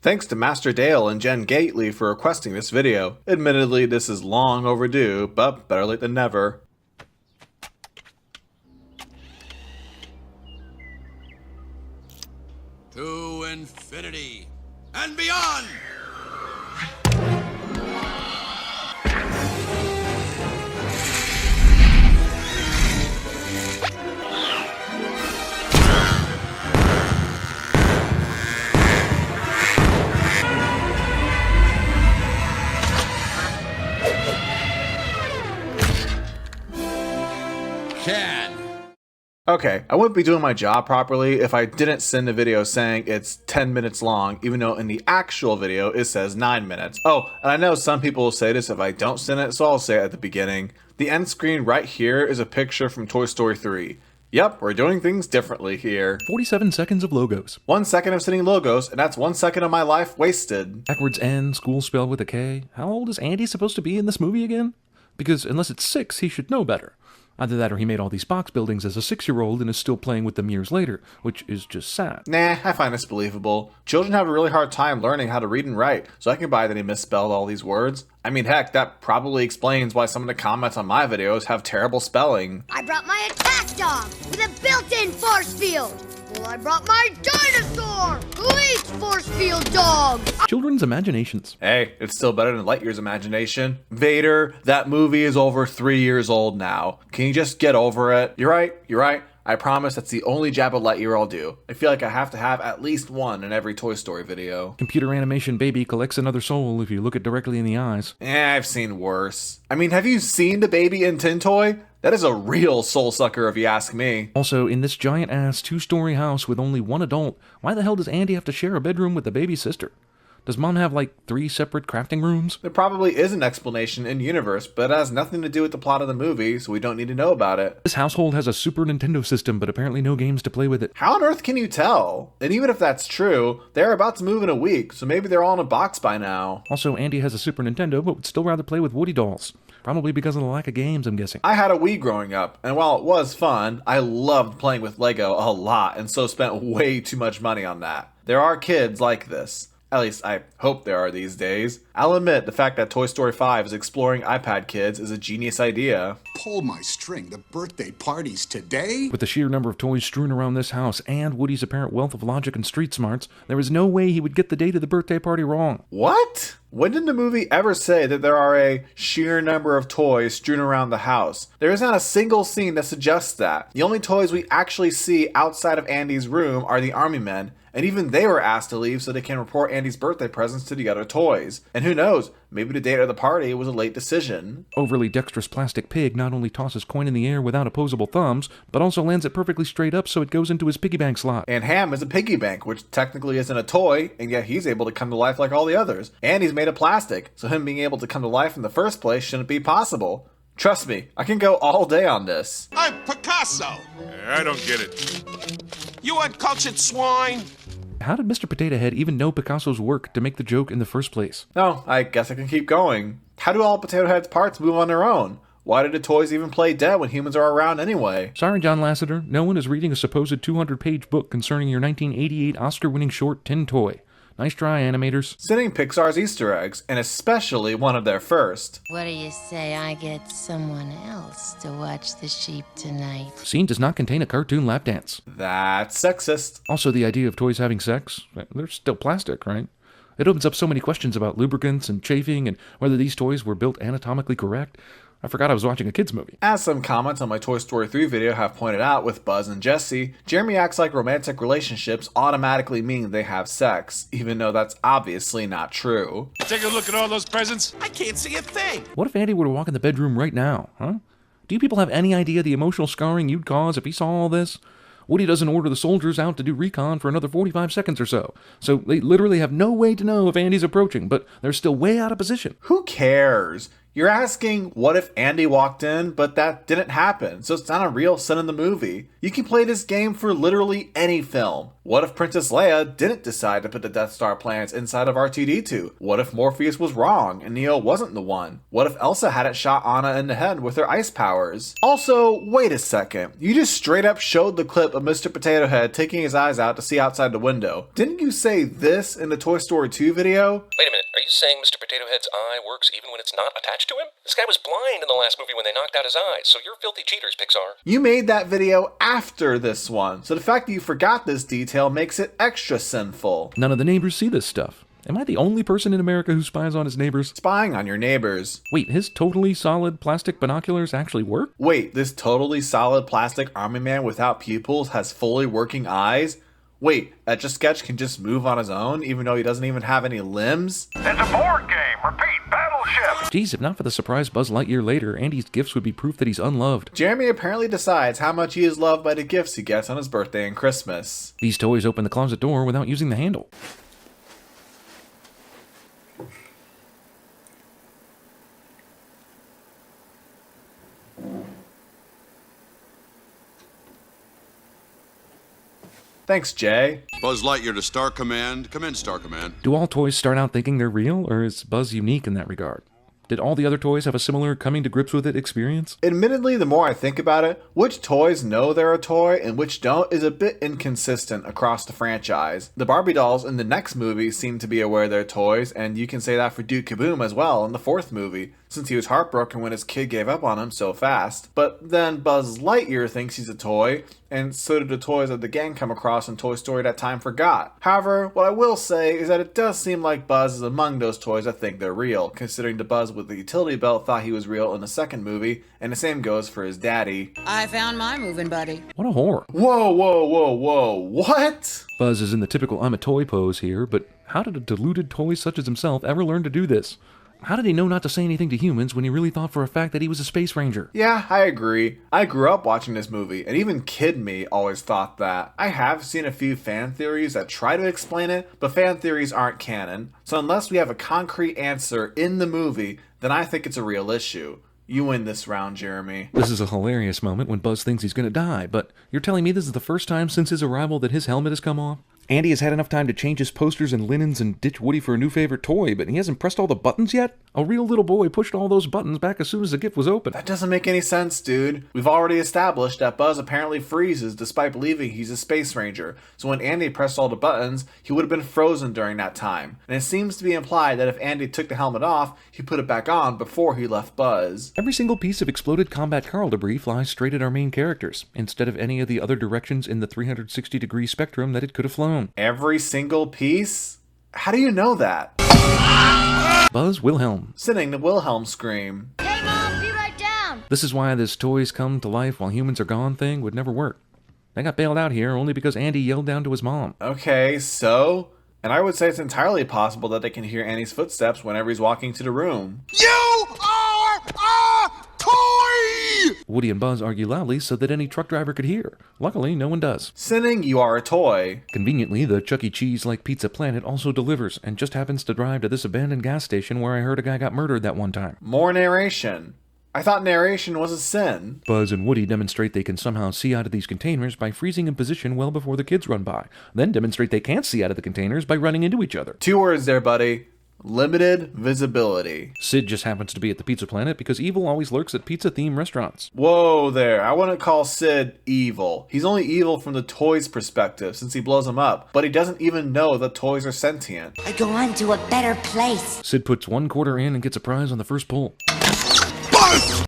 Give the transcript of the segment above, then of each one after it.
Thanks to Master Dale and Jen Gately for requesting this video. Admittedly, this is long overdue, but better late than never. To infinity and beyond! Can. Okay, I wouldn't be doing my job properly if I didn't send a video saying it's 10 minutes long, even though in the actual video it says 9 minutes. Oh, and I know some people will say this if I don't send it, so I'll say it at the beginning. The end screen right here is a picture from Toy Story 3. Yep, we're doing things differently here. 47 seconds of logos. 1 second of sending logos, and that's 1 second of my life wasted. Backwards N, school spelled with a K. How old is Andy supposed to be in this movie again? Because unless it's 6, he should know better. Either that or he made all these box buildings as a 6-year-old and is still playing with them years later, which is just sad. Nah, I find this believable. Children have a really hard time learning how to read and write, so I can buy that he misspelled all these words. I mean, heck, that probably explains why some of the comments on my videos have terrible spelling. I brought my attack dog with a built-in force field. Well, I brought my dinosaur who eats force field dogs. Children's imaginations. Hey, it's still better than Lightyear's imagination. Vader, that movie is over 3 years old now. Can you just get over it? You're right. I promise that's the only jab at Lightyear I'll do. I feel like I have to have at least one in every Toy Story video. Computer animation baby collects another soul if you look it directly in the eyes. I've seen worse. I mean, have you seen the baby in Tin Toy? That is a real soul sucker if you ask me. Also, in this giant-ass 2-story house with only one adult, why the hell does Andy have to share a bedroom with the baby sister? Does Mom have like 3 separate crafting rooms? There probably is an explanation in universe, but it has nothing to do with the plot of the movie, so we don't need to know about it. This household has a Super Nintendo system, but apparently no games to play with it. How on earth can you tell? And even if that's true, they're about to move in a week, so maybe they're all in a box by now. Also, Andy has a Super Nintendo, but would still rather play with Woody dolls. Probably because of the lack of games, I'm guessing. I had a Wii growing up, and while it was fun, I loved playing with Lego a lot, and so spent way too much money on that. There are kids like this. At least, I hope there are these days. I'll admit the fact that Toy Story 5 is exploring iPad kids is a genius idea. Pull my string, the birthday party's today? With the sheer number of toys strewn around this house and Woody's apparent wealth of logic and street smarts, there is no way he would get the date of the birthday party wrong. What? When did the movie ever say that there are a sheer number of toys strewn around the house? There is not a single scene that suggests that. The only toys we actually see outside of Andy's room are the army men, and even they were asked to leave so they can report Andy's birthday presents to the other toys. And who knows, maybe the date of the party was a late decision. Overly dexterous plastic pig not only tosses coin in the air without opposable thumbs, but also lands it perfectly straight up so it goes into his piggy bank slot. And Ham is a piggy bank, which technically isn't a toy, and yet he's able to come to life like all the others. And he's made of plastic, so him being able to come to life in the first place shouldn't be possible. Trust me, I can go all day on this. I'm Picasso. I don't get it. You uncultured swine. How did Mr. Potato Head even know Picasso's work to make the joke in the first place? No, I guess I can keep going. How do all Potato Head's parts move on their own? Why did the toys even play dead when humans are around anyway? Sorry, John Lasseter, no one is reading a supposed 200-page book concerning your 1988 Oscar-winning short Tin Toy. Nice try, animators. Sending Pixar's Easter eggs, and especially one of their first. What do you say I get someone else to watch the sheep tonight? Scene does not contain a cartoon lap dance. That's sexist. Also, the idea of toys having sex, they're still plastic, right? It opens up so many questions about lubricants and chafing and whether these toys were built anatomically correct. I forgot I was watching a kid's movie. As some comments on my Toy Story 3 video have pointed out with Buzz and Jessie, Jeremy acts like romantic relationships automatically mean they have sex, even though that's obviously not true. Take a look at all those presents. I can't see a thing. What if Andy were to walk in the bedroom right now, huh? Do you people have any idea the emotional scarring you'd cause if he saw all this? Woody doesn't order the soldiers out to do recon for another 45 seconds or so they literally have no way to know if Andy's approaching, but they're still way out of position. Who cares? You're asking, what if Andy walked in, but that didn't happen, so it's not a real sin in the movie? You can play this game for literally any film. What if Princess Leia didn't decide to put the Death Star plans inside of R2-D2? What if Morpheus was wrong and Neo wasn't the one? What if Elsa hadn't shot Anna in the head with her ice powers? Also, wait a second. You just straight up showed the clip of Mr. Potato Head taking his eyes out to see outside the window. Didn't you say this in the Toy Story 2 video? Wait a minute, are you saying Mr. Potato Head's eye works even when it's not attached to him? This guy was blind in the last movie when they knocked out his eyes, so you're filthy cheaters, Pixar. You made that video after this one, so the fact that you forgot this detail makes it extra sinful. None of the neighbors see this stuff. Am I the only person in America who spies on his neighbors? Spying on your neighbors. Wait, his totally solid plastic binoculars actually work? Wait, this totally solid plastic army man without pupils has fully working eyes? Wait, Etch-a-Sketch can just move on his own even though he doesn't even have any limbs? It's a board game. Repeat, battleship. Geez, if not for the surprise Buzz Lightyear later, Andy's gifts would be proof that he's unloved. Jeremy apparently decides how much he is loved by the gifts he gets on his birthday and Christmas. These toys open the closet door without using the handle. Thanks, Jay. Buzz Lightyear to Star Command. Come in, Star Command. Do all toys start out thinking they're real, or is Buzz unique in that regard? Did all the other toys have a similar coming to grips with it experience? Admittedly, the more I think about it, which toys know they're a toy and which don't is a bit inconsistent across the franchise. The Barbie dolls in the next movie seem to be aware they're toys, and you can say that for Duke Kaboom as well in the fourth movie, since he was heartbroken when his kid gave up on him so fast. But then Buzz Lightyear thinks he's a toy, and so did the toys that the gang come across in Toy Story that time forgot. However, what I will say is that it does seem like Buzz is among those toys that think they're real, considering the Buzz with the utility belt thought he was real in the second movie, and the same goes for his daddy. I found my moving buddy. What a whore. Whoa, whoa, whoa, whoa, what? Buzz is in the typical I'm a toy pose here, but how did a deluded toy such as himself ever learn to do this? How did he know not to say anything to humans when he really thought for a fact that he was a space ranger? Yeah, I agree. I grew up watching this movie, and even kid me always thought that. I have seen a few fan theories that try to explain it, but fan theories aren't canon. So unless we have a concrete answer in the movie, then I think it's a real issue. You win this round, Jeremy. This is a hilarious moment when Buzz thinks he's gonna die, but you're telling me this is the first time since his arrival that his helmet has come off? Andy has had enough time to change his posters and linens and ditch Woody for a new favorite toy, but he hasn't pressed all the buttons yet? A real little boy pushed all those buttons back as soon as the gift was open. That doesn't make any sense, dude. We've already established that Buzz apparently freezes despite believing he's a space ranger, so when Andy pressed all the buttons, he would have been frozen during that time. And it seems to be implied that if Andy took the helmet off, he put it back on before he left Buzz. Every single piece of exploded combat Carl debris flies straight at our main characters, instead of any of the other directions in the 360-degree spectrum that it could have flown. Every single piece? How do you know that? Buzz Wilhelm. Sending the Wilhelm scream. Hey, Mom, be right down. This is why this toys come to life while humans are gone thing would never work. They got bailed out here only because Andy yelled down to his mom. Okay, so? And I would say it's entirely possible that they can hear Andy's footsteps whenever he's walking to the room. You are a toy! Woody and Buzz argue loudly so that any truck driver could hear. Luckily, no one does. Sinning, you are a toy. Conveniently, the Chuck E. Cheese-like Pizza Planet also delivers, and just happens to drive to this abandoned gas station where I heard a guy got murdered that one time. More narration. I thought narration was a sin. Buzz and Woody demonstrate they can somehow see out of these containers by freezing in position well before the kids run by, then demonstrate they can't see out of the containers by running into each other. 2 words there, buddy. Limited visibility. Sid just happens to be at the Pizza Planet because evil always lurks at pizza-themed restaurants. Whoa there, I wouldn't call Sid evil. He's only evil from the toys' perspective since he blows them up, but he doesn't even know that toys are sentient. I go on to a better place. Sid puts 1 quarter in and gets a prize on the first pull.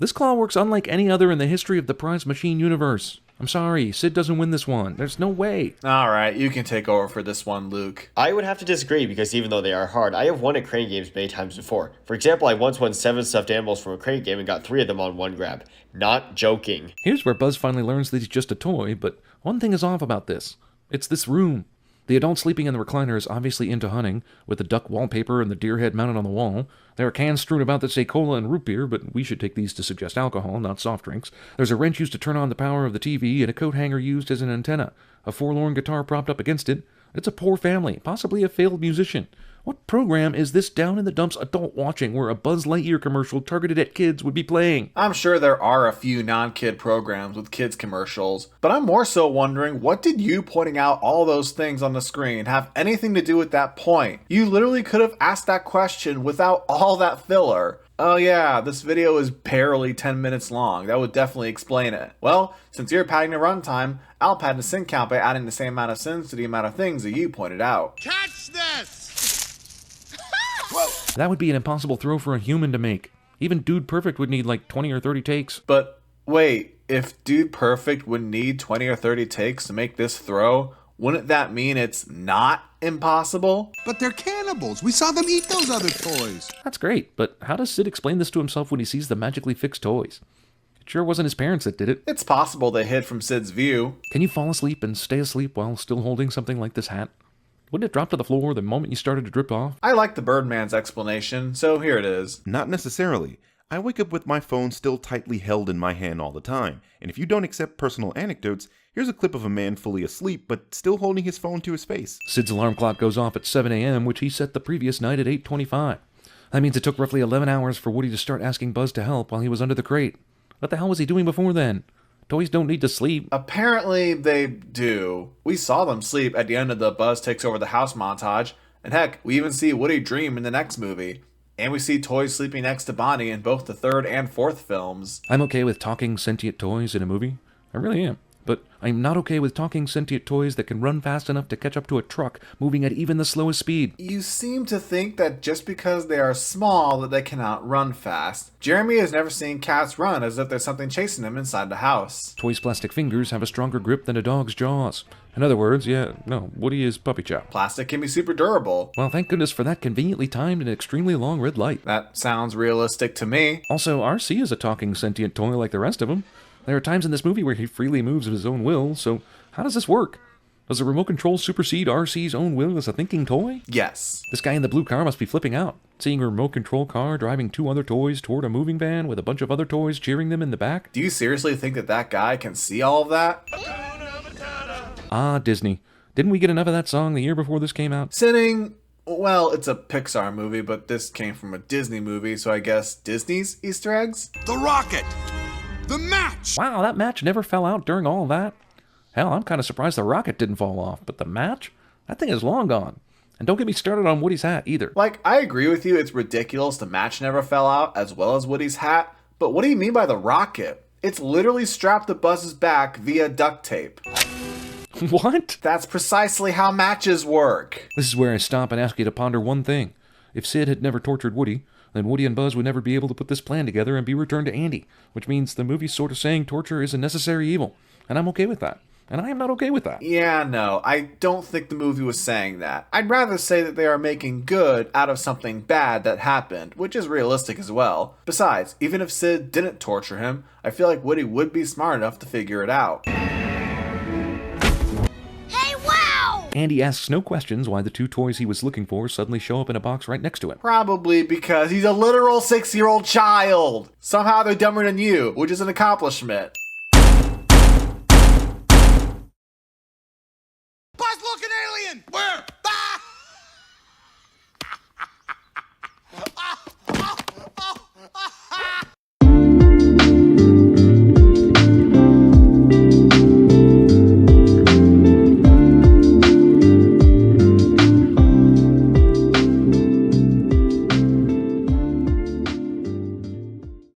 This claw works unlike any other in the history of the prize machine universe. I'm sorry, Sid doesn't win this one. There's no way. Alright, you can take over for this one, Luke. I would have to disagree because even though they are hard, I have won at crane games many times before. For example, I once won 7 stuffed animals from a crane game and got 3 of them on one grab. Not joking. Here's where Buzz finally learns that he's just a toy, but one thing is off about this. It's this room. The adult sleeping in the recliner is obviously into hunting, with the duck wallpaper and the deer head mounted on the wall. There are cans strewn about that say cola and root beer, but we should take these to suggest alcohol, not soft drinks. There's a wrench used to turn on the power of the TV, and a coat hanger used as an antenna. A forlorn guitar propped up against it. It's a poor family, possibly a failed musician. What program is this down in the dumps adult watching where a Buzz Lightyear commercial targeted at kids would be playing? I'm sure there are a few non-kid programs with kids commercials, but I'm more so wondering, what did you pointing out all those things on the screen have anything to do with that point? You literally could have asked that question without all that filler. Oh yeah, this video is barely 10 minutes long. That would definitely explain it. Well, since you're padding the runtime, I'll pad the sin count by adding the same amount of sins to the amount of things that you pointed out. Catch this! That would be an impossible throw for a human to make. Even Dude Perfect would need like 20 or 30 takes. But wait, if Dude Perfect would need 20 or 30 takes to make this throw, wouldn't that mean it's not impossible? But they're cannibals. We saw them eat those other toys. That's great, but how does Sid explain this to himself when he sees the magically fixed toys? It sure wasn't his parents that did it. It's possible they hid from Sid's view. Can you fall asleep and stay asleep while still holding something like this hat? Wouldn't it drop to the floor the moment you started to drip off? I like the Birdman's explanation, so here it is. Not necessarily. I wake up with my phone still tightly held in my hand all the time, and if you don't accept personal anecdotes, here's a clip of a man fully asleep but still holding his phone to his face. Sid's alarm clock goes off at 7 a.m., which he set the previous night at 8:25. That means it took roughly 11 hours for Woody to start asking Buzz to help while he was under the crate. What the hell was he doing before then? Toys don't need to sleep. Apparently they do. We saw them sleep at the end of the Buzz Takes Over the House montage, and heck, we even see Woody dream in the next movie. And we see toys sleeping next to Bonnie in both the third and fourth films. I'm okay with talking sentient toys in a movie. I really am. But I'm not okay with talking sentient toys that can run fast enough to catch up to a truck moving at even the slowest speed. You seem to think that just because they are small that they cannot run fast. Jeremy has never seen cats run as if there's something chasing them inside the house. Toys' plastic fingers have a stronger grip than a dog's jaws. In other words, Woody is puppy chow. Plastic can be super durable. Well, thank goodness for that conveniently timed and extremely long red light. That sounds realistic to me. Also, RC is a talking sentient toy like the rest of them. There are times in this movie where he freely moves of his own will, so how does this work? Does the remote control supersede RC's own will as a thinking toy? Yes. This guy in the blue car must be flipping out, seeing a remote control car driving two other toys toward a moving van with a bunch of other toys cheering them in the back. Do you seriously think that that guy can see all of that? Ah, Disney. Didn't we get enough of that song the year before this came out? Sinning, well, it's a Pixar movie, but this came from a Disney movie, so I guess Disney's Easter eggs? The rocket! The match! Wow, that match never fell out during all that. Hell, I'm kind of surprised the rocket didn't fall off, but the match? That thing is long gone. And don't get me started on Woody's hat, either. Like, I agree with you, it's ridiculous the match never fell out, as well as Woody's hat, but what do you mean by the rocket? It's literally strapped to Buzz's back via duct tape. What? That's precisely how matches work. This is where I stop and ask you to ponder one thing. If Sid had never tortured Woody, then Woody and Buzz would never be able to put this plan together and be returned to Andy, which means the movie's sort of saying torture is a necessary evil, and I'm okay with that. And I am not okay with that. Yeah, no, I don't think the movie was saying that. I'd rather say that they are making good out of something bad that happened, which is realistic as well. Besides, even if Sid didn't torture him, I feel like Woody would be smart enough to figure it out. Andy asks no questions why the two toys he was looking for suddenly show up in a box right next to him. Probably because he's a literal 6-year-old child. Somehow they're dumber than you, which is an accomplishment. Buzz, look, an alien! Where?